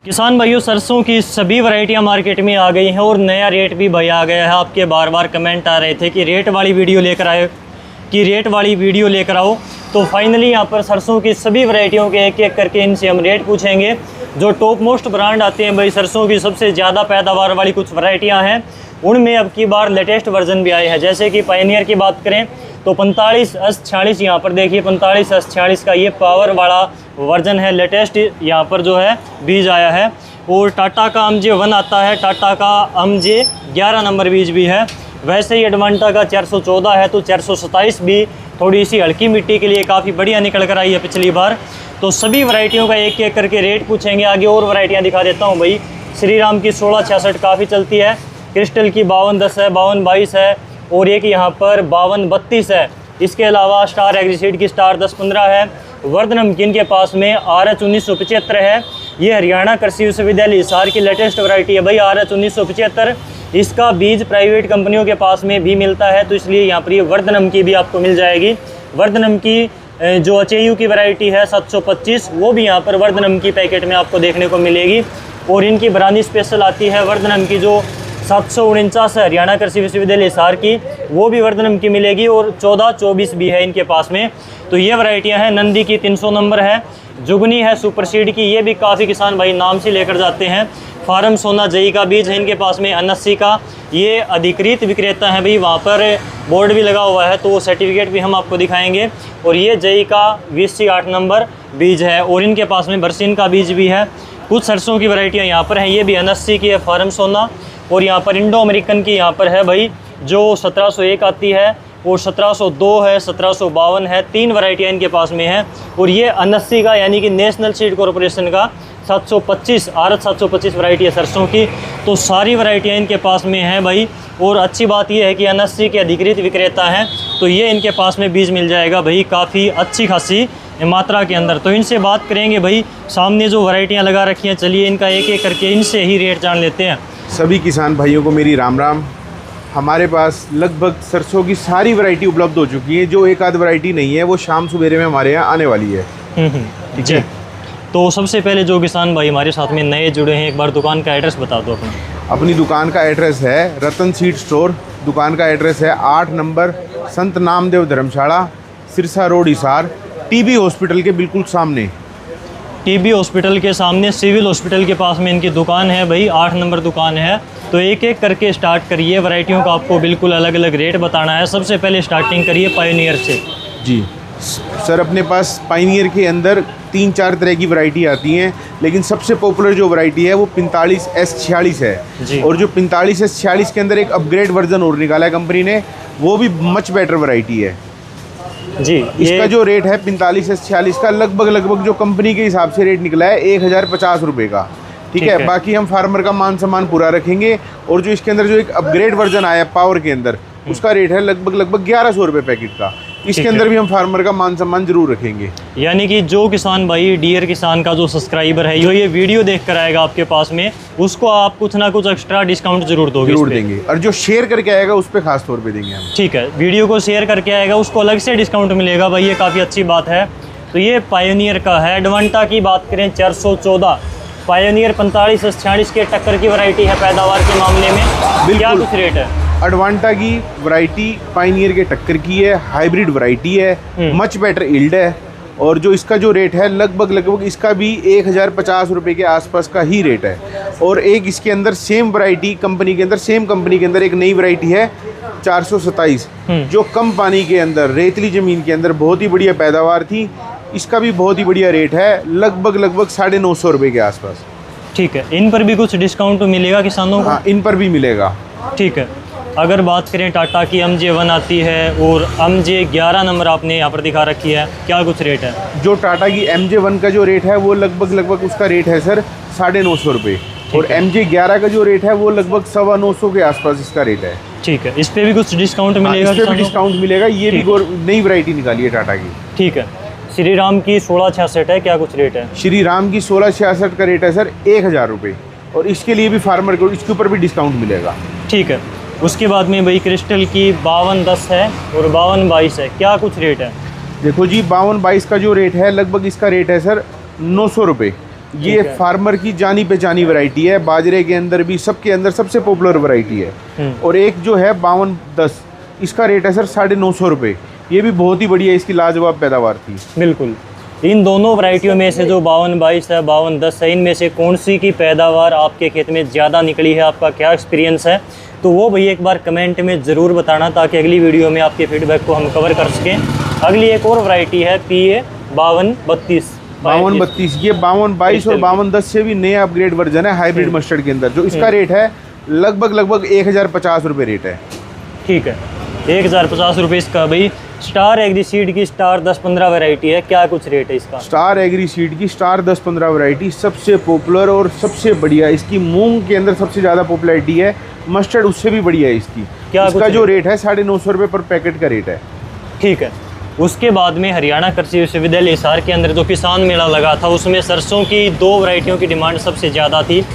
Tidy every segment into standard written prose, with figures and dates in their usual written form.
किसान भाइयों, सरसों की सभी वैरायटियां मार्केट में आ गई हैं और नया रेट भी भाई आ गया है। आपके बार बार कमेंट आ रहे थे कि रेट वाली वीडियो लेकर आओ, तो फाइनली यहाँ पर सरसों की सभी वैरायटियों के एक एक करके इनसे हम रेट पूछेंगे। जो टॉप मोस्ट ब्रांड आते हैं भाई, सरसों की सबसे ज़्यादा पैदावार वाली कुछ वैरायटियाँ हैं, उनमें अब की बार लेटेस्ट वर्जन भी आए हैं। जैसे कि पायनियर की बात करें तो 45S46 यहाँ पर देखिए, 45S46 का ये पावर वाला वर्जन है, लेटेस्ट यहाँ पर जो है बीज आया है। और टाटा का MJ1 आता है, टाटा का MJ 11 नंबर बीज भी है। वैसे ही एडवांटा का 414 है, तो 427 भी थोड़ी सी हल्की मिट्टी के लिए काफ़ी बढ़िया निकल कर आई है पिछली बार। तो सभी वैरायटियों का एक एक करके रेट पूछेंगे। आगे और वैरायटियाँ दिखा देता हूँ भाई। श्री राम की 1666 काफ़ी चलती है, क्रिस्टल की 5210 है, 5222 है, और एक यहाँ पर 5232 है। इसके अलावा स्टार एग्रीसीड की स्टार 1015 है। वर्ध नमकीन के पास में RH 1975 है। ये हरियाणा कृषि विश्वविद्यालय हिसार की लेटेस्ट वैरायटी है भाई, RH 1975। इसका बीज प्राइवेट कंपनियों के पास में भी मिलता है, तो इसलिए यहाँ पर ये वर्ध नमकी भी आपको मिल जाएगी। वर्ध नमकी जो HAU की वैरायटी है 725, वो भी यहाँ पर वर्ध नमकी पैकेट में आपको देखने को मिलेगी। और इनकी ब्रांडी स्पेशल आती है वर्ध नमकी जो 749 है, हरियाणा कृषि विश्वविद्यालय हिसार की, वो भी वर्ध नमकी मिलेगी। और 1424 भी है इनके पास में। तो ये वैरायटियाँ हैं। नंदी की 300 नंबर है, जुगनी है सुपर सीड की, ये भी काफ़ी किसान भाई नाम से लेकर जाते हैं। फार्म सोना जई का बीज है इनके पास में, 89 का। ये अधिकृत विक्रेता है भाई, वहाँ पर बोर्ड भी लगा हुआ है, तो वो सर्टिफिकेट भी हम आपको दिखाएंगे। और ये जई का 20C8 नंबर बीज है, और इनके पास में बरसीन का बीज भी है। कुछ सरसों की वैरायटियाँ यहाँ पर हैं, ये भी 89 की है फार्म सोना। और यहाँ पर इंडो अमेरिकन की यहाँ पर है भाई, जो 1701 आती है, और 1702 है, 1752 है। 3 वैरायटियाँ इनके पास में हैं। और ये 89 का यानी कि नेशनल सीड कॉरपोरेशन का 725 RH 725 वैरायटी है सरसों की। तो सारी वैरायटियाँ इनके पास में हैं भाई। और अच्छी बात यह है कि 89 के अधिकृत विक्रेता हैं, तो ये इनके पास में बीज मिल जाएगा भाई काफ़ी अच्छी खासी मात्रा के अंदर। तो इनसे बात करेंगे भाई। सामने जो वैरायटियाँ लगा रखी हैं, चलिए इनका एक एक करके इनसे ही रेट जान लेते हैं। सभी किसान भाइयों को मेरी राम राम। हमारे पास लगभग सरसों की सारी वैरायटी उपलब्ध हो चुकी है। जो एक आध वैरायटी नहीं है वो शाम सवेरे में हमारे यहाँ आने वाली है। ठीक है। तो सबसे पहले जो किसान भाई हमारे साथ में नए जुड़े हैं, एक बार दुकान का एड्रेस बता दो अपनी दुकान का एड्रेस है रतन सीड स्टोर। दुकान का एड्रेस है 8 number Sant Namdev Dharamshala, Sirsa road, Hisar, TB hospital के बिल्कुल सामने। TB हॉस्पिटल के सामने, सिविल हॉस्पिटल के पास में इनकी दुकान है भाई, 8 नंबर दुकान है। तो एक एक करके स्टार्ट करिए। वैरायटियों का आपको बिल्कुल अलग अलग रेट बताना है। सबसे पहले स्टार्टिंग करिए पायनियर से। जी सर, अपने पास पायनियर के अंदर 3-4 तरह की वैरायटी आती हैं, लेकिन सबसे पॉपुलर जो वैरायटी है वो 45S46 है। और जो 45S46 के अंदर एक अपग्रेड वर्जन और निकाला है कंपनी ने, वो भी मच बेटर वैरायटी है जी। इसका जो रेट है 45S46 का लगभग जो कंपनी के हिसाब से रेट निकला है 1050 रुपये का। ठीक है। बाकी हम फार्मर का मान सम्मान पूरा रखेंगे। और जो इसके अंदर जो एक अपग्रेड वर्जन आया पावर के अंदर, उसका रेट है लगभग 1100 रुपये पैकेट का। इसके अंदर भी हम फार्मर का मान सम्मान जरूर रखेंगे। यानी कि जो किसान भाई डियर किसान का जो सब्सक्राइबर है, जो ये वीडियो देख कर आएगा आपके पास में, उसको आप कुछ ना कुछ एक्स्ट्रा डिस्काउंट जरूर दोगे। जरूर देंगे। और जो शेयर करके आएगा उस पर खास तौर पे देंगे हम। ठीक है। वीडियो को शेयर करके आएगा उसको अलग से डिस्काउंट मिलेगा भाई, ये काफ़ी अच्छी बात है। तो ये पायोनियर का है। एडवांटा की बात करें 414, पायोनियर 45S46 के टक्कर की वैरायटी है पैदावार के मामले में। क्या कुछ रेट है? एडवांटा की वैरायटी पायनियर के टक्कर की है, हाइब्रिड वैरायटी है, मच बेटर यील्ड है। और जो इसका जो रेट है लगभग इसका भी 1050 रुपये के आसपास का ही रेट है। और एक इसके अंदर सेम वैरायटी कंपनी के अंदर, सेम कंपनी के अंदर एक नई वैरायटी है 427, जो कम पानी के अंदर, रेतली ज़मीन के अंदर बहुत ही बढ़िया पैदावार थी। इसका भी बहुत ही बढ़िया रेट है, लगभग 950 रुपये के आसपास। ठीक है। इन पर भी कुछ डिस्काउंट मिलेगा किसानों को? हाँ, इन पर भी मिलेगा। ठीक है। अगर बात करें टाटा की MJ1 आती है, और MJ 11 नंबर आपने यहाँ पर दिखा रखी है, क्या कुछ रेट है? जो टाटा की MJ1 का जो रेट है वो लगभग उसका रेट है सर 950 रुपये। और MJ 11 का जो रेट है वो लगभग 925 के आसपास इसका रेट है। ठीक है। इस पर भी कुछ डिस्काउंट मिलेगा? इस पर भी डिस्काउंट मिलेगा। ये भी नई वैरायटी निकाली है टाटा की। ठीक है। श्री राम की 1666 है, क्या कुछ रेट है? श्री राम की 1666 का रेट है सर 1000 रुपये। और इसके लिए भी फार्मर को इसके ऊपर भी डिस्काउंट मिलेगा। ठीक है। उसके बाद में भाई क्रिस्टल की 5210 है और 5222 है, क्या कुछ रेट है? देखो जी, 5222 का जो रेट है लगभग इसका रेट है सर 900 रुपये। ये फार्मर की जानी पहचानी वैरायटी है, बाजरे के अंदर भी सबके अंदर सबसे पॉपुलर वैरायटी है। और एक जो है 5210, इसका रेट है सर 950 रुपये। ये भी बहुत ही बढ़िया, इसकी लाजवाब पैदावार थी। बिल्कुल। इन दोनों वैरायटियों में से जो 5222 है, 5210 है, इनमें से कौन सी की पैदावार आपके खेत में ज़्यादा निकली है, आपका क्या एक्सपीरियंस है, तो वो भैया एक बार कमेंट में ज़रूर बताना, ताकि अगली वीडियो में आपके फीडबैक को हम कवर कर सकें। अगली एक और वैरायटी है PA 5232। 5232, ये 5222 और 5210 से भी नया अपग्रेड वर्जन है हाइब्रिड मस्टर्ड के अंदर, जो इसका रेट है लगभग 1050 रुपये रेट है। ठीक है, 1050 रुपये इसका। भाई स्टार एग्री सीड की स्टार 10-15 वैरायटी है, क्या कुछ रेट है इसका? स्टार एग्री सीड की स्टार 10-15 वैरायटी सबसे पॉपुलर और सबसे बढ़िया, इसकी मूंग के अंदर सबसे ज़्यादा पॉपुलैरिटी है। मस्टर्ड उससे भी बढ़िया है इसकी। इसका जो रेट है 950 रुपये पर पैकेट का रेट है। ठीक है। उसके बाद में हरियाणा कृषि विश्वविद्यालय हिसार के अंदर जो किसान मेला लगा था, उसमें सरसों की 2 वैरायटियों की डिमांड सबसे ज़्यादा थी,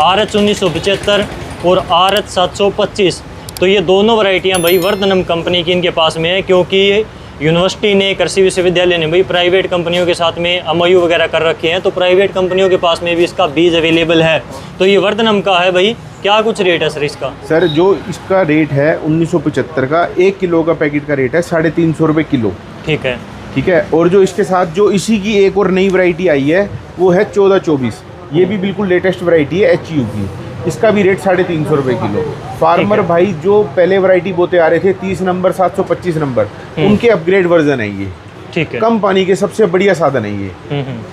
RH 1975 और RH 725। तो ये दोनों वैरायटियां भाई वर्धनम कंपनी की इनके पास में है, क्योंकि यूनिवर्सिटी ने, कृषि विश्वविद्यालय ने भाई प्राइवेट कंपनियों के साथ में MOU वगैरह कर रखे हैं, तो प्राइवेट कंपनियों के पास में भी इसका बीज अवेलेबल है। तो ये वर्धनम का है भाई। क्या कुछ रेट है सर इसका? सर जो इसका रेट है 1975 का, 1 किलो का पैकेट का रेट है 350 रुपये किलो। ठीक है। ठीक है। और जो इसके साथ जो इसी की एक और नई वैरायटी आई है वो है 1424। ये भी बिल्कुल लेटेस्ट वैरायटी है HU की। इसका भी रेट 350 रुपये किलो। फार्मर भाई जो पहले वैरायटी बोते आ रहे थे 30 नंबर 725 नंबर, उनके अपग्रेड वर्जन है ये। ठीक है। कम पानी के सबसे बढ़िया साधन है ये।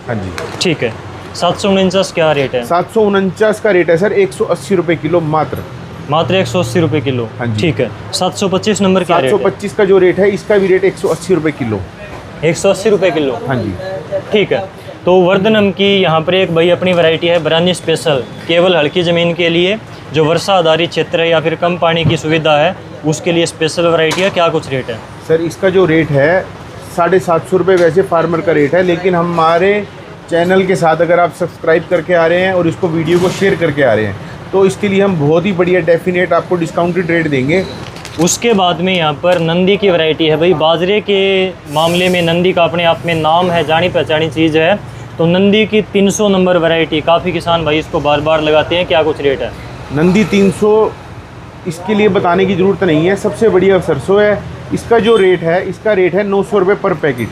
हाँ जी। ठीक है। 749 क्या रेट है? 749 का रेट है सर 180 रुपये किलो मात्र 180 रुपये किलो। हाँ जी। ठीक है। 725 नंबर क्या रेट है? 725 का जो रेट है, इसका भी रेट 180 रुपये किलो। 180 रुपये किलो। हाँ जी। ठीक है। तो वर्धनम की यहाँ पर एक भाई अपनी वैरायटी है ब्रानी स्पेशल, केवल हल्की ज़मीन के लिए, जो वर्षा आधारित क्षेत्र है या फिर कम पानी की सुविधा है, उसके लिए स्पेशल वैरायटी है। क्या कुछ रेट है सर इसका? जो रेट है 750 रुपये वैसे फार्मर का रेट है, लेकिन हमारे चैनल के साथ अगर आप सब्सक्राइब करके आ रहे हैं और इसको वीडियो को शेयर करके आ रहे हैं, तो इसके लिए हम बहुत ही बढ़िया डेफिनेट आपको डिस्काउंटेड रेट देंगे। उसके बाद में यहाँ पर नंदी की वैरायटी है भाई। बाजरे के मामले में नंदी का अपने आप में नाम है, जानी पहचानी चीज़ है। तो नंदी की 300 नंबर वैरायटी, काफ़ी किसान भाई इसको बार बार लगाते हैं। क्या कुछ रेट है? नंदी 300, इसके लिए बताने की ज़रूरत नहीं है, सबसे बढ़िया सरसों है। इसका जो रेट है, इसका रेट है 900 रुपये पर पैकेट।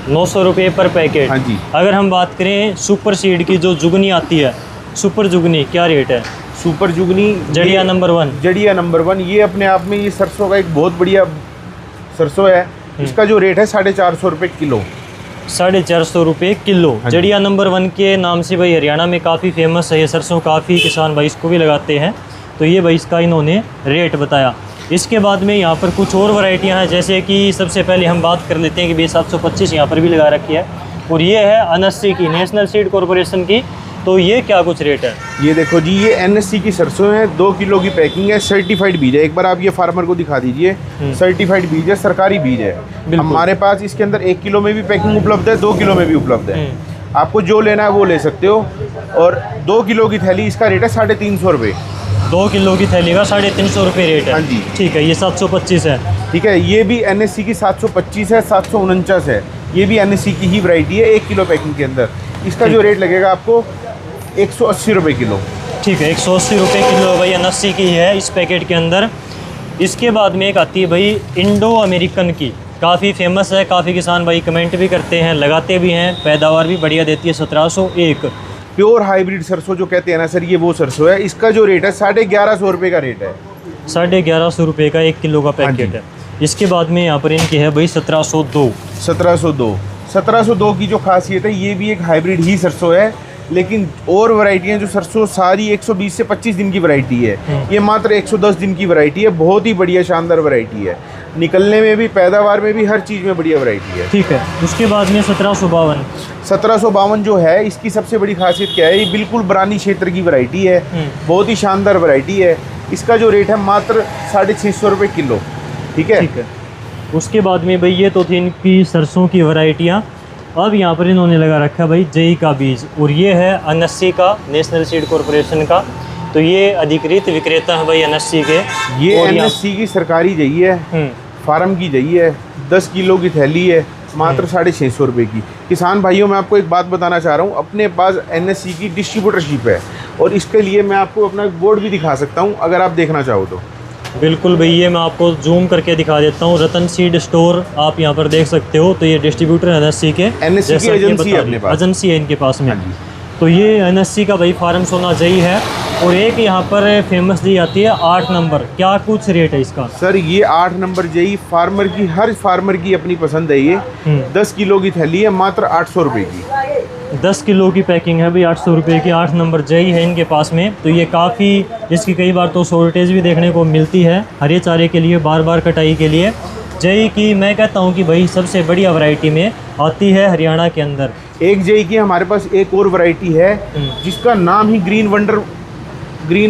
900 रुपये पर पैकेट। हाँ जी। अगर हम बात करें सुपर सीड की जो जुगनी आती है, सुपर जुगनी, क्या रेट है? सुपर जुगनी जड़िया नंबर 1। जड़िया नंबर 1, ये अपने आप में ये सरसों का एक बहुत बढ़िया सरसों है। इसका जो रेट है 450 रुपये किलो। 450 रुपये किलो। जड़िया नंबर 1 के नाम से भाई हरियाणा में काफ़ी फेमस है ये सरसों, काफ़ी किसान भाई इसको भी लगाते हैं। तो ये भाई इसका इन्होंने रेट बताया। इसके बाद में यहाँ पर कुछ और वैरायटियाँ हैं, जैसे कि सबसे पहले हम बात कर लेते हैं कि भाई 725 यहाँ पर भी लगा रखी है, और ये है NSC की, नेशनल सीड कॉरपोरेशन की। तो ये क्या कुछ रेट है? ये देखो जी, ये NSC की सरसों है, 2 किलो की पैकिंग है, सर्टिफाइड बीज है। एक बार आप ये फार्मर को दिखा दीजिए, सर्टिफाइड बीज है, सरकारी बीज है। हमारे पास इसके अंदर 1 किलो में भी पैकिंग उपलब्ध है, 2 किलो में भी उपलब्ध है। आपको जो लेना है वो ले सकते हो। और 2 किलो की थैली, इसका रेट है 350 रुपये। 2 किलो की थैली का 350 रुपये रेट है। हाँ जी। ठीक है। ये 725 है। ठीक है। ये भी NSC की 725 है, 749 है। ये भी NSC की ही वैरायटी है, 1 किलो पैकिंग के अंदर। इसका जो रेट लगेगा आपको 180 रुपये किलो। ठीक है। 180 रुपये किलो भाई NSC की है इस पैकेट के अंदर। इसके बाद में एक आती है भाई इंडो अमेरिकन की, काफ़ी फेमस है, काफ़ी किसान भाई कमेंट भी करते हैं, लगाते भी हैं, पैदावार भी बढ़िया देती है। 1701 प्योर हाइब्रिड सरसों जो कहते हैं ना सर, ये वो सरसों है। इसका जो रेट है 1150 रुपये का रेट है। 1150 रुपये का 1 किलो का पैकेट है। इसके बाद में यहाँ पर इनकी है भाई 1702। 1702 की जो खासियत है, ये भी एक हाइब्रिड ही सरसों है, लेकिन और वैरायटियाँ जो सरसों सारी 120 से 25 दिन की वैरायटी है, ये मात्र 110 दिन की वैरायटी है। बहुत ही बढ़िया शानदार वैरायटी है, निकलने में भी, पैदावार में भी, हर चीज़ में बढ़िया वैरायटी है। ठीक है। उसके बाद में 1752 जो है, इसकी सबसे बड़ी खासियत क्या है, ये बिल्कुल बरानी क्षेत्र की वैरायटी है, बहुत ही शानदार वैरायटी है। इसका जो रेट है मात्र 650 रुपये किलो। ठीक है। ठीक है। उसके बाद में भाई ये तो थी इनकी सरसों की वैरायटियाँ। अब यहाँ पर इन्होंने लगा रखा है भाई जई का बीज, और ये है NSC का, नेशनल सीड कॉरपोरेशन का। तो ये अधिकृत विक्रेता है भाई NSC के। ये NSC की सरकारी जई है, फार्म की जई है, 10 किलो की थैली है, मात्र 650 रुपये की। किसान भाइयों, मैं आपको एक बात बताना चाह रहा हूँ, अपने पास NSC की डिस्ट्रीब्यूटरशिप है और इसके लिए मैं आपको अपना बोर्ड भी दिखा सकता हूँ अगर आप देखना चाहो तो। बिल्कुल भैया, मैं आपको जूम करके दिखा देता हूँ। रतन सीड स्टोर आप यहाँ पर देख सकते हो। तो ये डिस्ट्रीब्यूटर NSC के, NSC की एजेंसी है अपने पास, एजेंसी है इनके पास में। तो ये NSC का भाई फार्म सोना जई है। और एक यहाँ पर फेमस जई आती है 8 नंबर, क्या कुछ रेट है इसका? सर ये 8 नंबर जई फार्मर की, हर फार्मर की अपनी पसंद है। ये 10 किलो की थैली है, मात्र 800 रुपये की। 10 किलो की पैकिंग है भाई, 800 रुपये की। 8 नंबर जई है इनके पास में। तो ये काफ़ी, इसकी कई बार तो शॉर्टेज भी देखने को मिलती है हरे चारे के लिए, बार बार कटाई के लिए। जई की मैं कहता हूँ कि भाई सबसे बढ़िया वैरायटी में आती है हरियाणा के अंदर। एक जई की हमारे पास एक और वैरायटी है जिसका नाम ही ग्रीन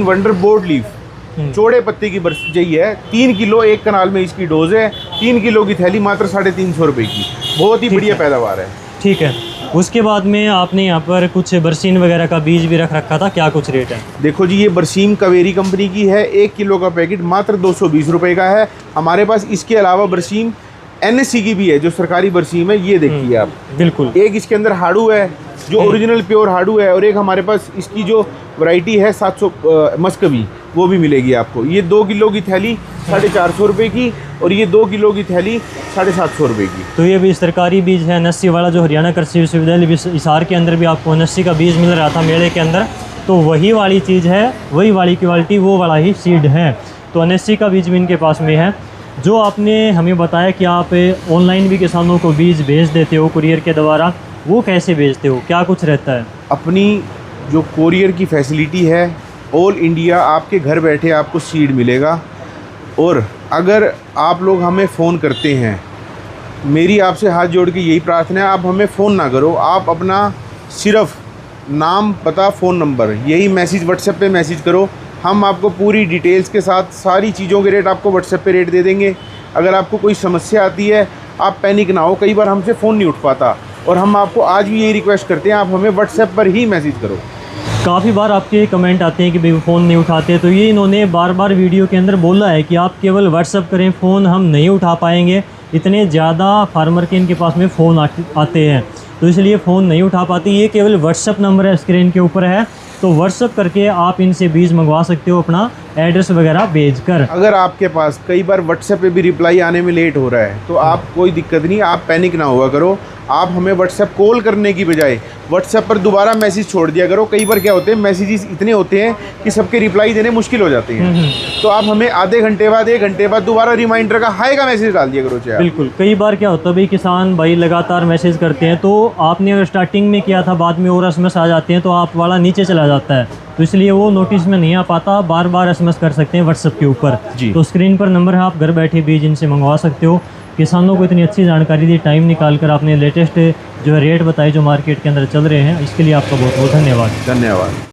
वंडर बोर्ड लीफ, चौड़े पत्ते की जई है। 3 किलो एक कनाल में इसकी डोज है। 3 किलो की थैली मात्र 350 रुपये की। बहुत ही बढ़िया पैदावार है। ठीक है। उसके बाद में आपने यहाँ पर कुछ बरसीन वगैरह का बीज भी रख रखा था, क्या कुछ रेट है? देखो जी, ये बरसीम कावेरी कंपनी की है। 1 किलो का पैकेट मात्र 220 रुपये का है हमारे पास। इसके अलावा बरसीम NSC की भी है, जो सरकारी बरसीम है। ये देखिए आप, बिल्कुल। एक इसके अंदर हाडू है जो ओरिजिनल प्योर हाडू है, और एक हमारे पास इसकी जो वैरायटी है 700 मस्कवी, वो भी मिलेगी आपको। ये 2 किलो की थैली 450 रुपये की, और ये 2 किलो की थैली 750 रुपये की। तो ये भी सरकारी बीज है NSC वाला, जो हरियाणा कृषि विश्वविद्यालय हिसार के अंदर भी आपको NSC का बीज मिल रहा था मेले के अंदर। तो वही वाली चीज़ है, वही वाली क्वालिटी, वो वाला ही सीड है। तो NSC का बीज भी इनके पास में है। जो आपने हमें बताया कि आप ऑनलाइन भी किसानों को बीज भेज देते हो कुरियर के द्वारा, वो कैसे भेजते हो, क्या कुछ रहता है? अपनी जो कोरियर की फैसिलिटी है, ऑल इंडिया आपके घर बैठे आपको सीड मिलेगा। और अगर आप लोग हमें फ़ोन करते हैं, मेरी आपसे हाथ जोड़ के यही प्रार्थना है, आप हमें फ़ोन ना करो। आप अपना सिर्फ नाम, पता, फ़ोन नंबर, यही मैसेज व्हाट्सएप पे मैसेज करो। हम आपको पूरी डिटेल्स के साथ सारी चीज़ों के रेट आपको व्हाट्सएप पे रेट दे देंगे। अगर आपको कोई समस्या आती है, आप पैनिक ना हो। कई बार हमसे फ़ोन नहीं उठ पाता, और हम आपको आज भी यही रिक्वेस्ट करते हैं, आप हमें व्हाट्सएप पर ही मैसेज करो। काफ़ी बार आपके कमेंट आते हैं कि भाई फ़ोन नहीं उठाते। तो ये इन्होंने बार बार वीडियो के अंदर बोला है कि आप केवल व्हाट्सएप करें, फ़ोन हम नहीं उठा पाएंगे। इतने ज़्यादा फार्मर के इनके पास में फ़ोन आते हैं, तो इसलिए फ़ोन नहीं उठा पाती। ये केवल व्हाट्सएप नंबर है, स्क्रीन के ऊपर है। तो व्हाट्सएप करके आप इनसे बीज मंगवा सकते हो, अपना एड्रेस वगैरह भेजकर। अगर आपके पास कई बार व्हाट्सएप पे भी रिप्लाई आने में लेट हो रहा है, तो आप कोई दिक्कत नहीं, आप पैनिक ना हुआ करो। आप हमें व्हाट्सएप कॉल करने की बजाय व्हाट्सएप पर दोबारा मैसेज छोड़ दिया करो। कई बार क्या होते हैं, मैसेजेस इतने होते हैं कि सबके रिप्लाई देने मुश्किल हो जाते हैं। तो आप हमें आधे घंटे बाद, 1 घंटे बाद दोबारा रिमाइंडर का हाय का मैसेज डाल दिया करो। चाहे बिल्कुल। कई बार क्या होता है भाई, किसान भाई लगातार मैसेज करते हैं, तो आपने अगर स्टार्टिंग में किया था, बाद में और SMS आ जाते हैं, तो आप वाला नीचे चला जाता है, तो इसलिए वो नोटिस में नहीं आ पाता। बार बार SMS कर सकते हैं व्हाट्सएप के ऊपर। तो स्क्रीन पर नंबर है, आप घर बैठे बीज इनसे मंगवा सकते हो। किसानों को इतनी अच्छी जानकारी दी, टाइम निकाल कर आपने लेटेस्ट जो है रेट बताए जो मार्केट के अंदर चल रहे हैं, इसके लिए आपका बहुत बहुत धन्यवाद।